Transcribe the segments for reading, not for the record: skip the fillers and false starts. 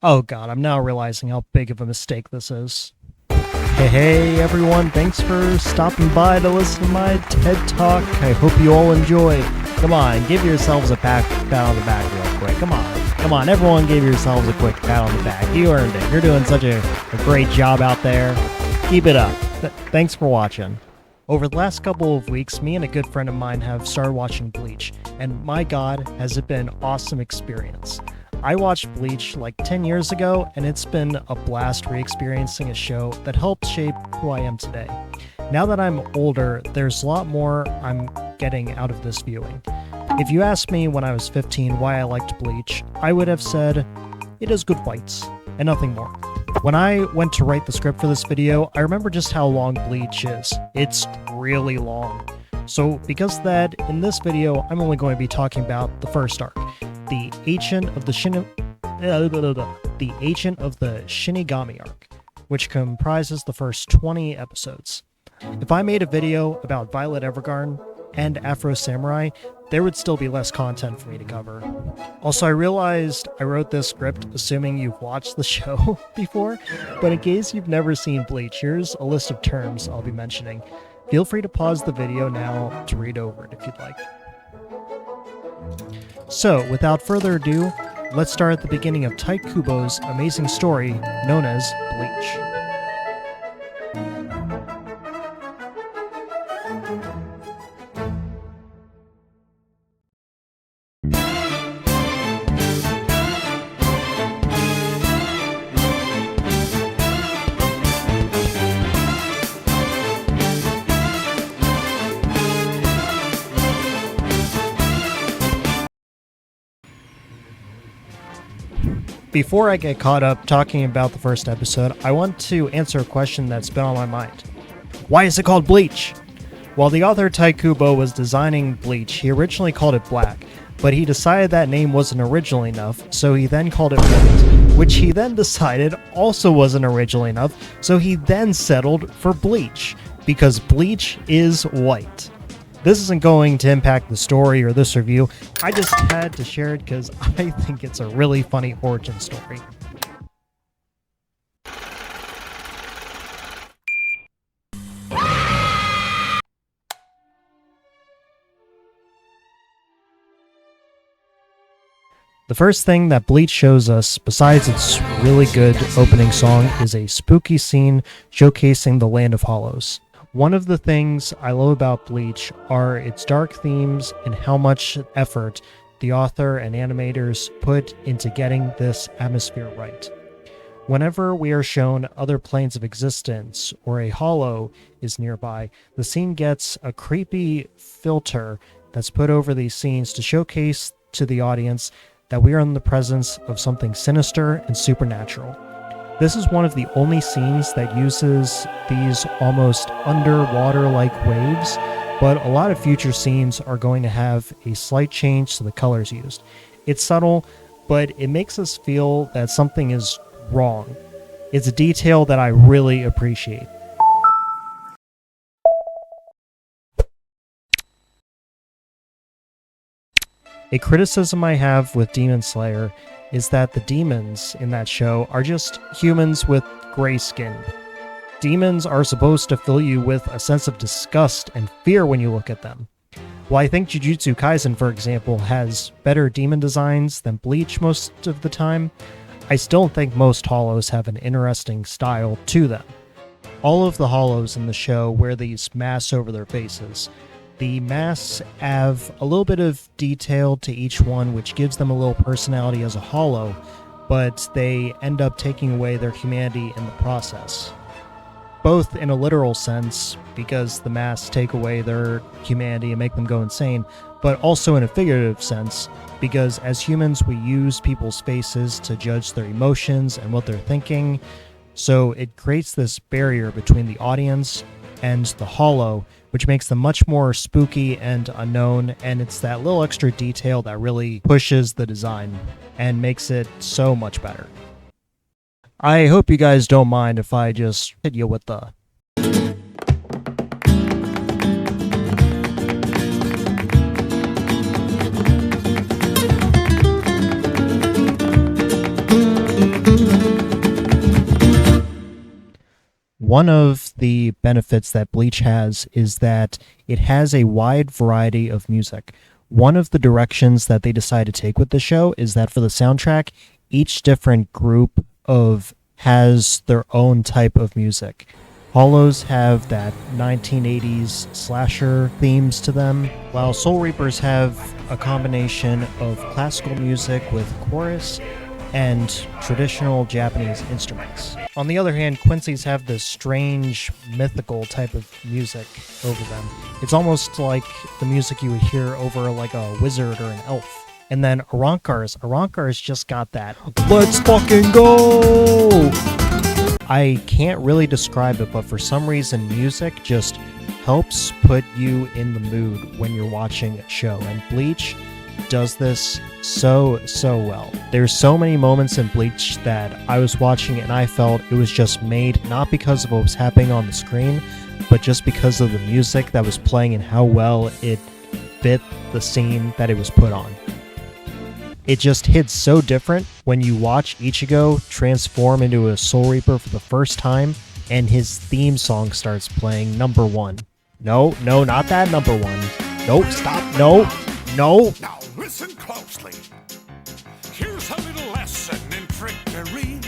Oh god, I'm now realizing how big of a mistake this is. Hey everyone, thanks for stopping by to listen to my TED Talk. I hope you all enjoy. Come on, give yourselves a pat on the back real quick. Come on, everyone give yourselves a quick pat on the back. You earned it. You're doing such a great job out there. Keep it up. Thanks for watching. Over the last couple of weeks, me and a good friend of mine have started watching Bleach, and my god, has it been an awesome experience. I watched Bleach like 10 years ago, and it's been a blast re-experiencing a show that helped shape who I am today. Now that I'm older, there's a lot more I'm getting out of this viewing. If you asked me when I was 15 why I liked Bleach, I would have said, it has good fights, and nothing more. When I went to write the script for this video, I remember just how long Bleach is. It's really long. So because of that, in this video, I'm only going to be talking about the first arc, the Ancient of the Shinigami arc, which comprises the first 20 episodes. If I made a video about Violet Evergarden and Afro Samurai, there would still be less content for me to cover. Also, I realized I wrote this script assuming you've watched the show before, but in case you've never seen Bleach, here's a list of terms I'll be mentioning. Feel free to pause the video now to read over it if you'd like. So, without further ado, let's start at the beginning of Tai Kubo's amazing story known as Bleach. Before I get caught up talking about the first episode, I want to answer a question that's been on my mind. Why is it called Bleach? While the author Tai Kubo was designing Bleach, he originally called it Black, but he decided that name wasn't original enough, so he then called it White, which he then decided also wasn't original enough, so he then settled for Bleach, because Bleach is white. This isn't going to impact the story or this review, I just had to share it because I think it's a really funny origin story. The first thing that Bleach shows us, besides its really good opening song, is a spooky scene showcasing the Land of Hollows. One of the things I love about Bleach are its dark themes and how much effort the author and animators put into getting this atmosphere right. Whenever we are shown other planes of existence or a hollow is nearby, the scene gets a creepy filter that's put over these scenes to showcase to the audience that we are in the presence of something sinister and supernatural. This is one of the only scenes that uses these almost underwater-like waves, but a lot of future scenes are going to have a slight change to the colors used. It's subtle, but it makes us feel that something is wrong. It's a detail that I really appreciate. A criticism I have with Demon Slayer is that the demons in that show are just humans with gray skin. Demons are supposed to fill you with a sense of disgust and fear when you look at them. While I think Jujutsu Kaisen, for example, has better demon designs than Bleach most of the time, I still think most hollows have an interesting style to them. All of the hollows in the show wear these masks over their faces. The masks have a little bit of detail to each one, which gives them a little personality as a hollow, but they end up taking away their humanity in the process. Both in a literal sense, because the masks take away their humanity and make them go insane, but also in a figurative sense, because as humans we use people's faces to judge their emotions and what they're thinking, so it creates this barrier between the audience and the hollow, which makes them much more spooky and unknown, and it's that little extra detail that really pushes the design and makes it so much better. I hope you guys don't mind if I just hit you with the One of the benefits that Bleach has is that it has a wide variety of music. One of the directions that they decide to take with the show is that for the soundtrack, each different group of has their own type of music. Hollows have that 1980s slasher themes to them, while Soul Reapers have a combination of classical music with chorus and traditional Japanese instruments. On the other hand, Quincy's have this strange, mythical type of music over them. It's almost like the music you would hear over like a wizard or an elf. And then Arrancar's just got that, let's fucking go! I can't really describe it, but for some reason, music just helps put you in the mood when you're watching a show. And Bleach does this so well. There's so many moments in Bleach that I was watching and I felt it was just made not because of what was happening on the screen, but just because of the music that was playing and how well it fit the scene that it was put on. It just hits so different when you watch Ichigo transform into a Soul Reaper for the first time and his theme song starts playing, number one. No, not that number one. Nope, stop, no. Now listen closely. Here's a little lesson in trickery.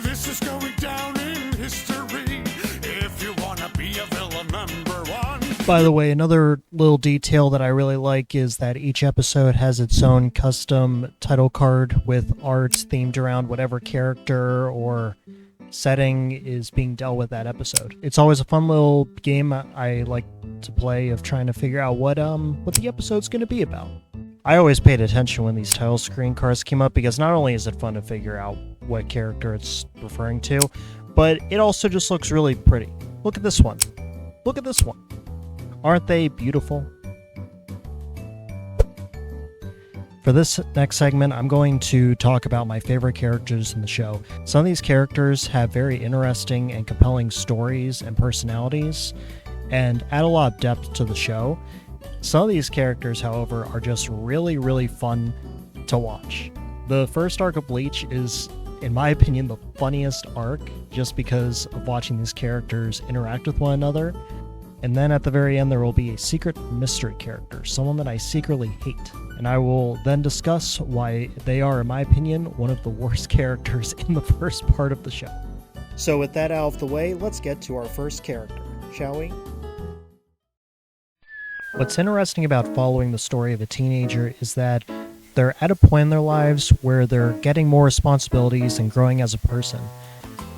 This is going down in history. If you wanna be a villain number one. By the way, another little detail that I really like is that each episode has its own custom title card with art themed around whatever character or setting is being dealt with that episode. It's always a fun little game I like to play of trying to figure out what the episode's going to be about. I always paid attention when these title screen cards came up because not only is it fun to figure out what character it's referring to, but it also just looks really pretty. Look at this one. Look at this one. Aren't they beautiful? For this next segment, I'm going to talk about my favorite characters in the show. Some of these characters have very interesting and compelling stories and personalities, and add a lot of depth to the show. Some of these characters, however, are just really fun to watch. The first arc of Bleach is, in my opinion, the funniest arc, just because of watching these characters interact with one another. And then at the very end, there will be a secret mystery character, someone that I secretly hate. And I will then discuss why they are, in my opinion, one of the worst characters in the first part of the show. So with that out of the way, let's get to our first character, shall we? What's interesting about following the story of a teenager is that they're at a point in their lives where they're getting more responsibilities and growing as a person.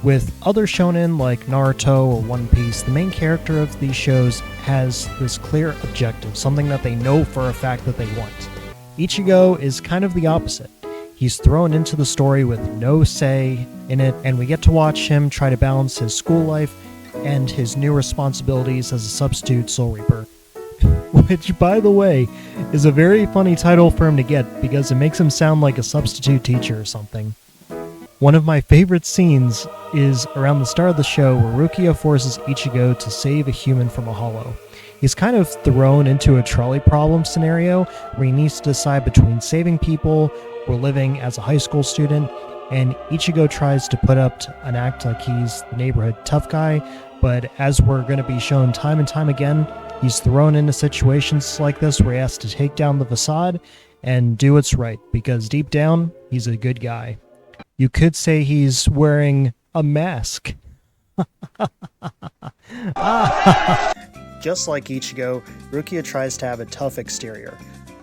With other shonen like Naruto or One Piece, the main character of these shows has this clear objective, something that they know for a fact that they want. Ichigo is kind of the opposite. He's thrown into the story with no say in it, and we get to watch him try to balance his school life and his new responsibilities as a substitute Soul Reaper. Which, by the way, is a very funny title for him to get because it makes him sound like a substitute teacher or something. One of my favorite scenes is around the start of the show where Rukia forces Ichigo to save a human from a hollow. He's kind of thrown into a trolley problem scenario where he needs to decide between saving people or living as a high school student, and Ichigo tries to put up an act like he's the neighborhood tough guy, but as we're going to be shown time and time again, he's thrown into situations like this where he has to take down the facade and do what's right, because deep down, he's a good guy. You could say he's wearing a mask. Just like Ichigo, Rukia tries to have a tough exterior.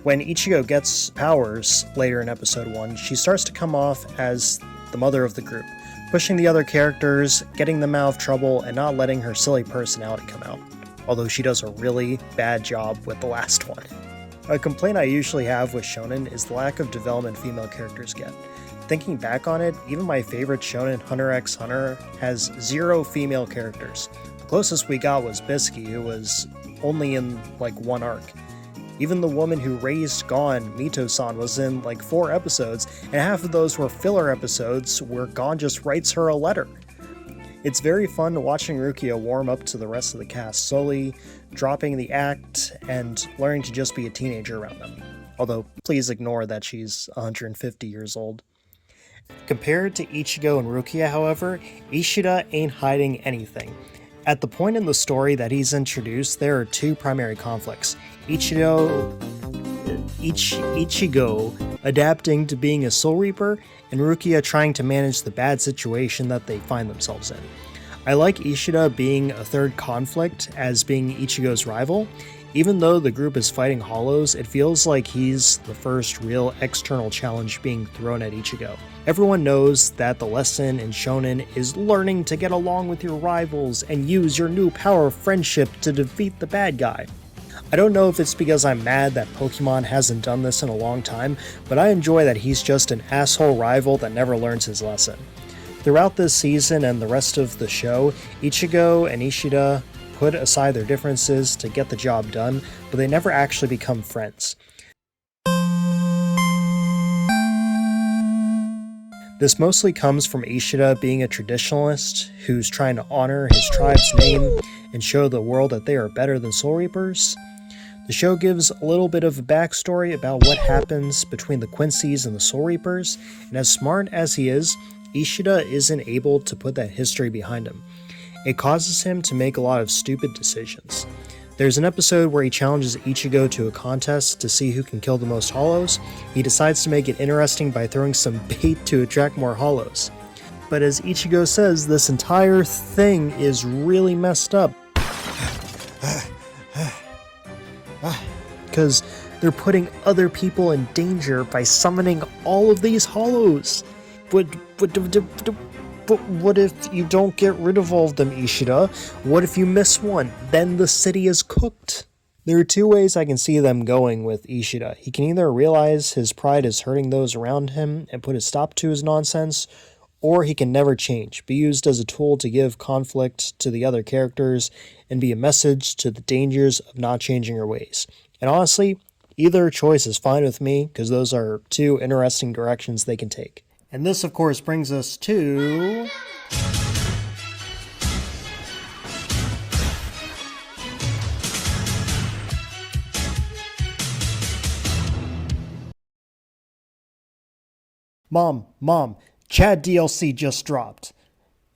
When Ichigo gets powers later in episode 1, she starts to come off as the mother of the group, pushing the other characters, getting them out of trouble, and not letting her silly personality come out. Although she does a really bad job with the last one. A complaint I usually have with shonen is the lack of development female characters get. Thinking back on it, even my favorite shonen, Hunter x Hunter, has 0 female characters. The closest we got was Bisky, who was only in like 1 arc. Even the woman who raised Gon, Mito-san, was in like 4 episodes, and half of those were filler episodes where Gon just writes her a letter. It's very fun watching Rukia warm up to the rest of the cast, slowly dropping the act and learning to just be a teenager around them. Although, please ignore that she's 150 years old. Compared to Ichigo and Rukia, however, Ishida ain't hiding anything. At the point in the story that he's introduced, there are two primary conflicts. Ichigo adapting to being a Soul Reaper, and Rukia trying to manage the bad situation that they find themselves in. I like Ishida being a third conflict as being Ichigo's rival. Even though the group is fighting Hollows, it feels like he's the first real external challenge being thrown at Ichigo. Everyone knows that the lesson in Shonen is learning to get along with your rivals and use your new power of friendship to defeat the bad guy. I don't know if it's because I'm mad that Pokemon hasn't done this in a long time, but I enjoy that he's just an asshole rival that never learns his lesson. Throughout this season and the rest of the show, Ichigo and Ishida put aside their differences to get the job done, but they never actually become friends. This mostly comes from Ishida being a traditionalist who's trying to honor his tribe's name and show the world that they are better than Soul Reapers. The show gives a little bit of a backstory about what happens between the Quincy's and the Soul Reapers, and as smart as he is, Ishida isn't able to put that history behind him. It causes him to make a lot of stupid decisions. There's an episode where he challenges Ichigo to a contest to see who can kill the most Hollows. He decides to make it interesting by throwing some bait to attract more Hollows. But as Ichigo says, this entire thing is really messed up. Because they're putting other people in danger by summoning all of these Hollows. But what if you don't get rid of all of them, Ishida? What if you miss one? Then the city is cooked. There are two ways I can see them going with Ishida. He can either realize his pride is hurting those around him and put a stop to his nonsense, or he can never change, be used as a tool to give conflict to the other characters and be a message to the dangers of not changing your ways. And honestly, either choice is fine with me, because those are two interesting directions they can take. And this, of course, brings us to... Mom, Chad DLC just dropped.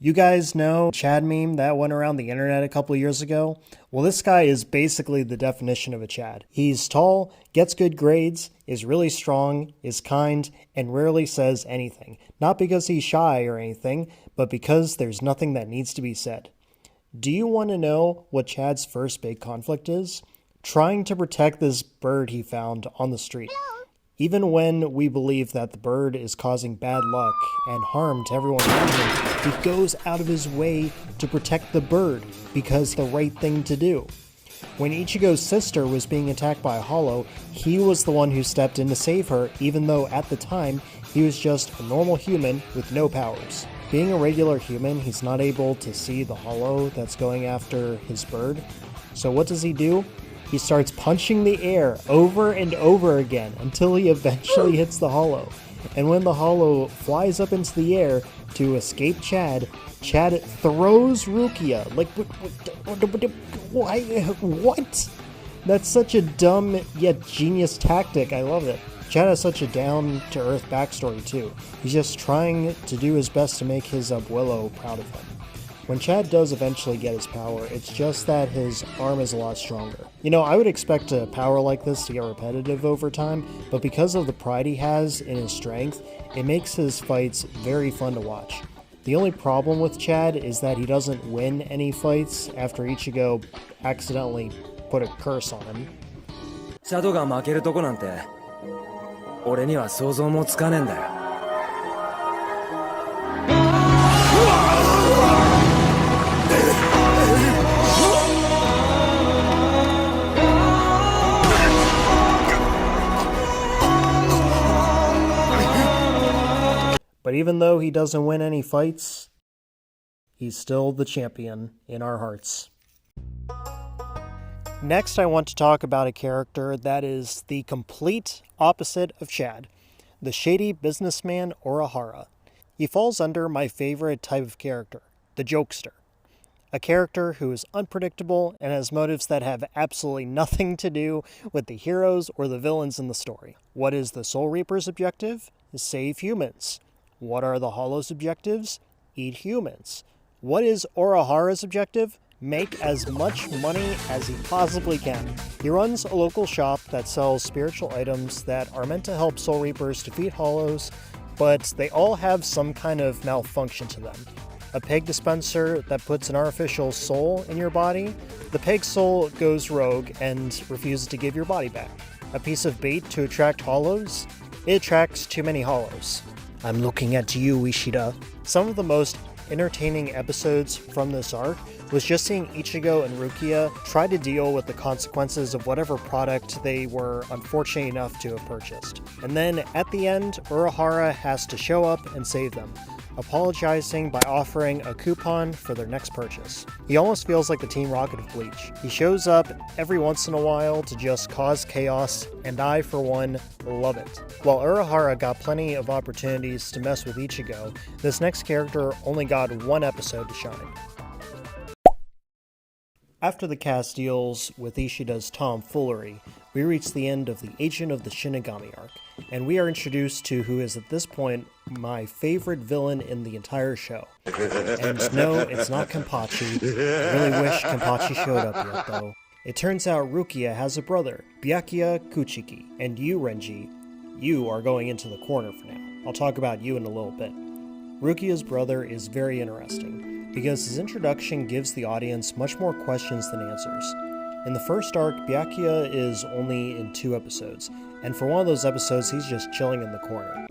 You guys know Chad meme that went around the internet a couple years ago? Well, this guy is basically the definition of a Chad. He's tall, gets good grades, is really strong, is kind, and rarely says anything. Not because he's shy or anything, but because there's nothing that needs to be said. Do you want to know what Chad's first big conflict is? Trying to protect this bird he found on the street. Even when we believe that the bird is causing bad luck and harm to everyone around him, he goes out of his way to protect the bird because it's the right thing to do. When Ichigo's sister was being attacked by a Hollow, he was the one who stepped in to save her, even though at the time he was just a normal human with no powers. Being a regular human, he's not able to see the Hollow that's going after his bird. So what does he do? He starts punching the air over and over again until he eventually hits the Hollow. And when the Hollow flies up into the air to escape Chad, Chad throws Rukia. Like, what? That's such a dumb yet genius tactic. I love it. Chad has such a down-to-earth backstory too. He's just trying to do his best to make his abuelo proud of him. When Chad does eventually get his power, it's just that his arm is a lot stronger. You know, I would expect a power like this to get repetitive over time, but because of the pride he has in his strength, it makes his fights very fun to watch. The only problem with Chad is that he doesn't win any fights after Ichigo accidentally put a curse on him. シャドウが負けるとこなんて俺には想像もつかねえんだよ But even though he doesn't win any fights, he's still the champion in our hearts. Next, I want to talk about a character that is the complete opposite of Chad, the shady businessman Urahara. He falls under my favorite type of character, the jokester. A character who is unpredictable and has motives that have absolutely nothing to do with the heroes or the villains in the story. What is the Soul Reaper's objective? Save humans. What are the Hollow's objectives? Eat humans. What is Urahara's objective? make as much money as he possibly can. He runs a local shop that sells spiritual items that are meant to help Soul Reapers defeat Hollows, but they all have some kind of malfunction to them. A peg dispenser that puts an artificial soul in your body. The peg soul goes rogue and refuses to give your body back. A piece of bait to attract Hollows. It attracts too many Hollows. I'm looking at you, Ishida. Some of the most entertaining episodes from this arc was just seeing Ichigo and Rukia try to deal with the consequences of whatever product they were unfortunate enough to have purchased. And then at the end, Urahara has to show up and save them, apologizing by offering a coupon for their next purchase. He almost feels like the Team Rocket of Bleach. He shows up every once in a while to just cause chaos, and I, for one, love it. While Urahara got plenty of opportunities to mess with Ichigo, this next character only got one episode to shine. After the cast deals with Ishida's tomfoolery, we reach the end of the Agent of the Shinigami arc, and we are introduced to who is at this point my favorite villain in the entire show. And no, it's not Kenpachi. I really wish Kenpachi showed up yet, though. It turns out Rukia has a brother, Byakuya Kuchiki, and you, Renji, you are going into the corner for now. I'll talk about you in a little bit. Rukia's brother is very interesting, because his introduction gives the audience much more questions than answers. In the first arc, Byakuya is only in 2 episodes, and for one of those episodes he's just chilling in the corner.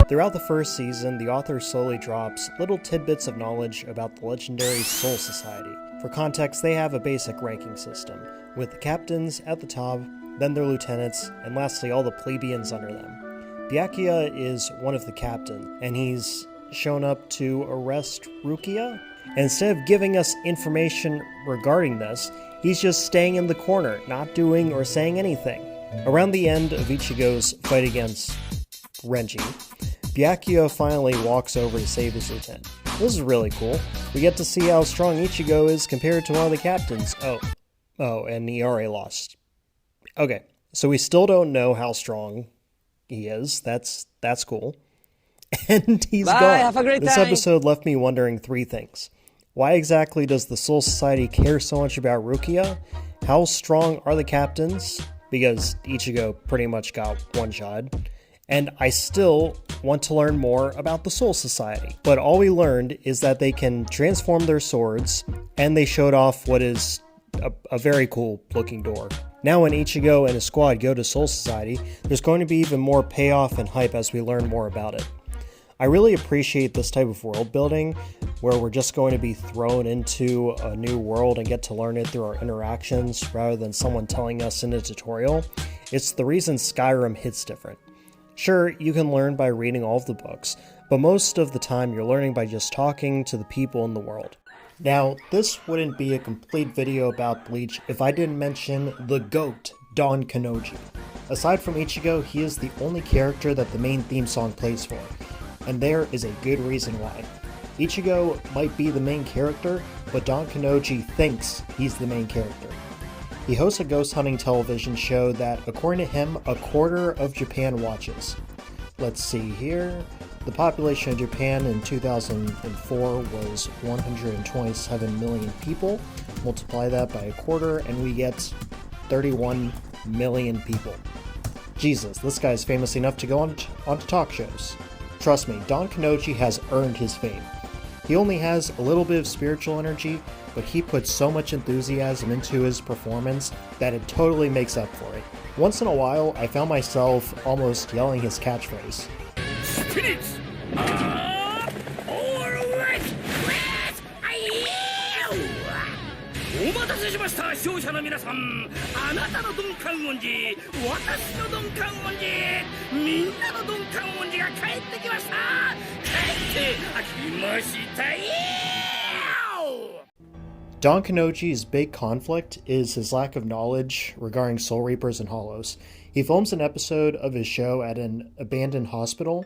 Throughout the first season, the author slowly drops little tidbits of knowledge about the legendary Soul Society. For context, they have a basic ranking system, with the captains at the top, then their lieutenants, and lastly all the plebeians under them. Byakuya is one of the captains, and he's shown up to arrest Rukia. And instead of giving us information regarding this, he's just staying in the corner, not doing or saying anything. Around the end of Ichigo's fight against Renji, Byakuya finally walks over to save his lieutenant. This is really cool. We get to see how strong Ichigo is compared to one of the captains. Oh, and he already lost. Okay, so we still don't know how strong he is. That's cool. And he's gone. Have a great This time. episode left me wondering 3 things. Why exactly does the Soul Society care so much about Rukia? How strong are the captains? Because Ichigo pretty much got one-shot. And I still want to learn more about the Soul Society. But all we learned is that they can transform their swords, and they showed off what is a very cool looking door. Now when Ichigo and his squad go to Soul Society, there's going to be even more payoff and hype as we learn more about it. I really appreciate this type of world building, where we're just going to be thrown into a new world and get to learn it through our interactions rather than someone telling us in a tutorial. It's the reason Skyrim hits different. Sure, you can learn by reading all of the books, but most of the time you're learning by just talking to the people in the world. Now, this wouldn't be a complete video about Bleach if I didn't mention the GOAT, Don Kanoji. Aside from Ichigo, he is the only character that the main theme song plays for, and there is a good reason why. Ichigo might be the main character, but Don Kanoji thinks he's the main character. He hosts a ghost hunting television show that, according to him, a quarter of Japan watches. Let's see here. The population of Japan in 2004 was 127 million people. Multiply that by a quarter, and we get 31 million people. Jesus, this guy's famous enough to go on to talk shows. Trust me, Don Kanoji has earned his fame. He only has a little bit of spiritual energy, but he puts so much enthusiasm into his performance that it totally makes up for it. Once in a while, I found myself almost yelling his catchphrase. Spirits! Alright! Where's お待たせしました視聴者の皆さんあなたの鈍感音寺私の鈍感音寺みんなの鈍感音寺が帰ってきました帰ってきましたよ Don Kanoji's big conflict is his lack of knowledge regarding Soul Reapers and Hollows. He films an episode of his show at an abandoned hospital,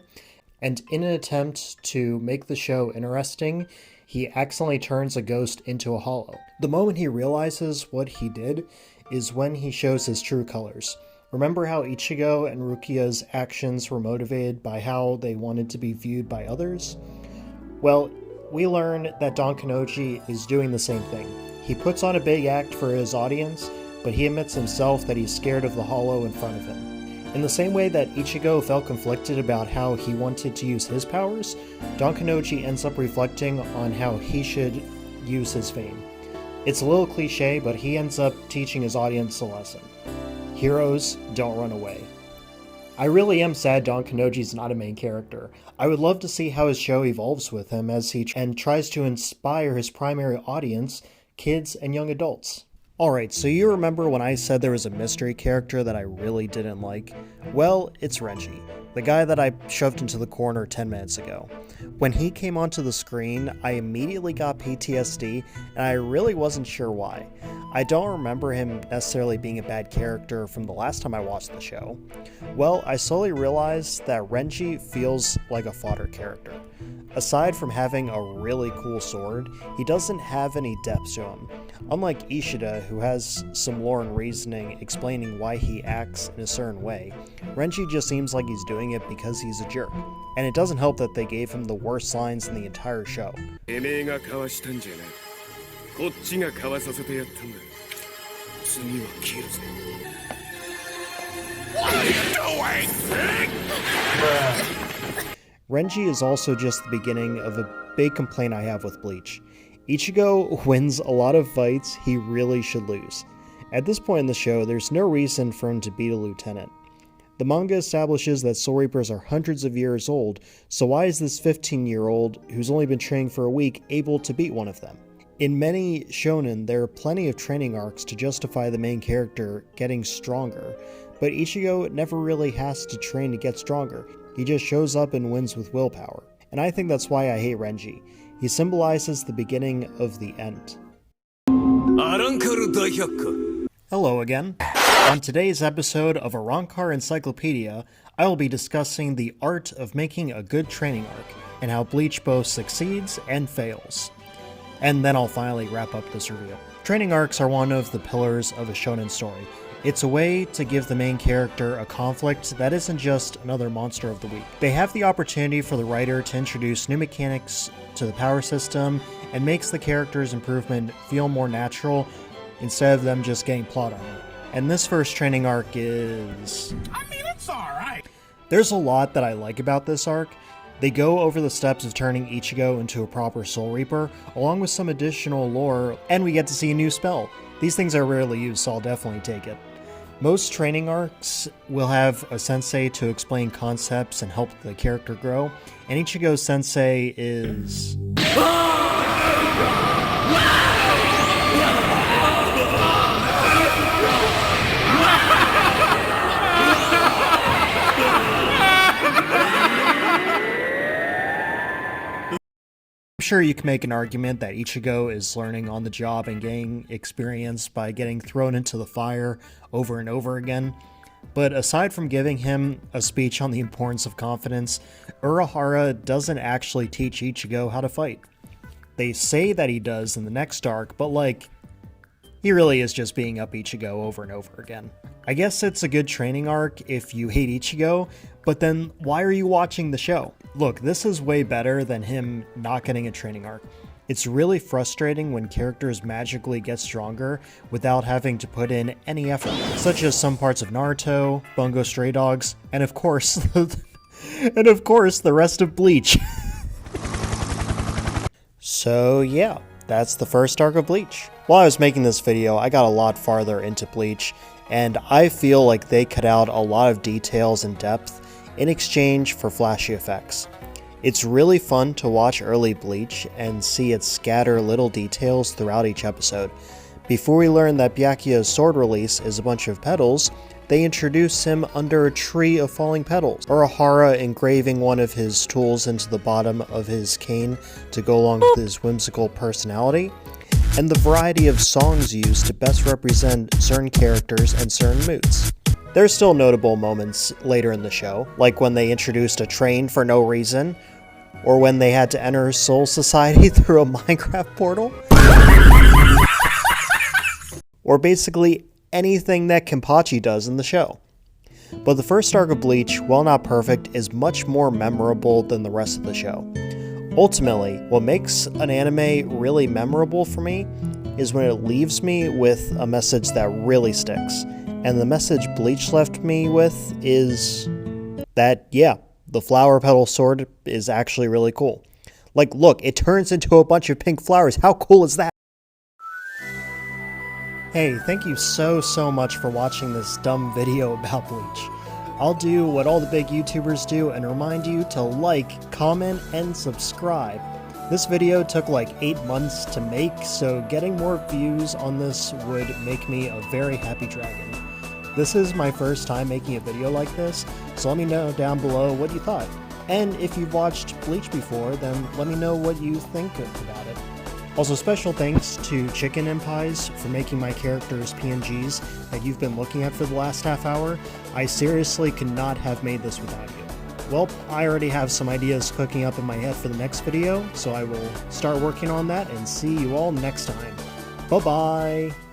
and in an attempt to make the show interesting, he accidentally turns a ghost into a hollow. The moment he realizes what he did is when he shows his true colors. Remember how Ichigo and Rukia's actions were motivated by how they wanted to be viewed by others? Well, we learn that Don Kanouji is doing the same thing. He puts on a big act for his audience, but he admits himself that he's scared of the hollow in front of him. In the same way that Ichigo felt conflicted about how he wanted to use his powers, Don Kanouji ends up reflecting on how he should use his fame. It's a little cliche, but he ends up teaching his audience a lesson. Heroes don't run away. I really am sad Don Kanouji's not a main character. I would love to see how his show evolves with him as he tries to inspire his primary audience, kids and young adults. Alright, so you remember when I said there was a mystery character that I really didn't like? Well, it's Renji, the guy that I shoved into the corner 10 minutes ago. When he came onto the screen, I immediately got PTSD, and I really wasn't sure why. I don't remember him necessarily being a bad character from the last time I watched the show. Well, I slowly realized that Renji feels like a fodder character. Aside from having a really cool sword, he doesn't have any depth to him. Unlike Ishida, who has some lore and reasoning explaining why he acts in a certain way, Renji just seems like he's doing it because he's a jerk. And it doesn't help that they gave him the worst lines in the entire show. What are you doing? Renji is also just the beginning of a big complaint I have with Bleach. Ichigo wins a lot of fights he really should lose. At this point in the show, there's no reason for him to beat a lieutenant. The manga establishes that Soul Reapers are hundreds of years old, so why is this 15-year-old, who's only been training for a week, able to beat one of them? In many shonen, there are plenty of training arcs to justify the main character getting stronger, but Ichigo never really has to train to get stronger. He just shows up and wins with willpower. And I think that's why I hate Renji. He symbolizes the beginning of the end. Hello again. On today's episode of Arrancar Encyclopedia, I will be discussing the art of making a good training arc, and how Bleach both succeeds and fails. And then I'll finally wrap up this review. Training arcs are one of the pillars of a shonen story. It's a way to give the main character a conflict that isn't just another monster of the week. They have the opportunity for the writer to introduce new mechanics to the power system and makes the character's improvement feel more natural instead of them just getting plot armor. And this first training arc is... it's alright. There's a lot that I like about this arc. They go over the steps of turning Ichigo into a proper Soul Reaper, along with some additional lore, and we get to see a new spell. These things are rarely used, so I'll definitely take it. Most training arcs will have a sensei to explain concepts and help the character grow, and Ichigo's sensei is... I'm sure you can make an argument that Ichigo is learning on the job and gaining experience by getting thrown into the fire over and over again. But aside from giving him a speech on the importance of confidence, Urahara doesn't actually teach Ichigo how to fight. They say that he does in the next arc, but he really is just beating up Ichigo over and over again. I guess it's a good training arc if you hate Ichigo, but then why are you watching the show? Look, this is way better than him not getting a training arc. It's really frustrating when characters magically get stronger without having to put in any effort, such as some parts of Naruto, Bungo Stray Dogs, and of course, the rest of Bleach. So yeah, that's the first arc of Bleach. While I was making this video, I got a lot farther into Bleach, and I feel like they cut out a lot of details and depth in exchange for flashy effects. It's really fun to watch early Bleach and see it scatter little details throughout each episode. Before we learn that Byakuya's sword release is a bunch of petals, they introduce him under a tree of falling petals, Urahara engraving one of his tools into the bottom of his cane to go along with his whimsical personality, and the variety of songs used to best represent certain characters and certain moods. There's still notable moments later in the show, like when they introduced a train for no reason, or when they had to enter Soul Society through a Minecraft portal, or basically anything that Kenpachi does in the show. But the first arc of Bleach, while not perfect, is much more memorable than the rest of the show. Ultimately, what makes an anime really memorable for me is when it leaves me with a message that really sticks. And the message Bleach left me with is that, yeah, the flower petal sword is actually really cool. Like, look, it turns into a bunch of pink flowers. How cool is that? Hey, thank you so much for watching this dumb video about Bleach. I'll do what all the big YouTubers do and remind you to like, comment, and subscribe. This video took like 8 months to make, so getting more views on this would make me a very happy dragon. This is my first time making a video like this, so let me know down below what you thought. And if you've watched Bleach before, then let me know what you think about it. Also, special thanks to Chicken and Pies for making my characters PNGs that you've been looking at for the last half hour. I seriously could not have made this without you. Well, I already have some ideas cooking up in my head for the next video, so I will start working on that and see you all next time. Bye-bye!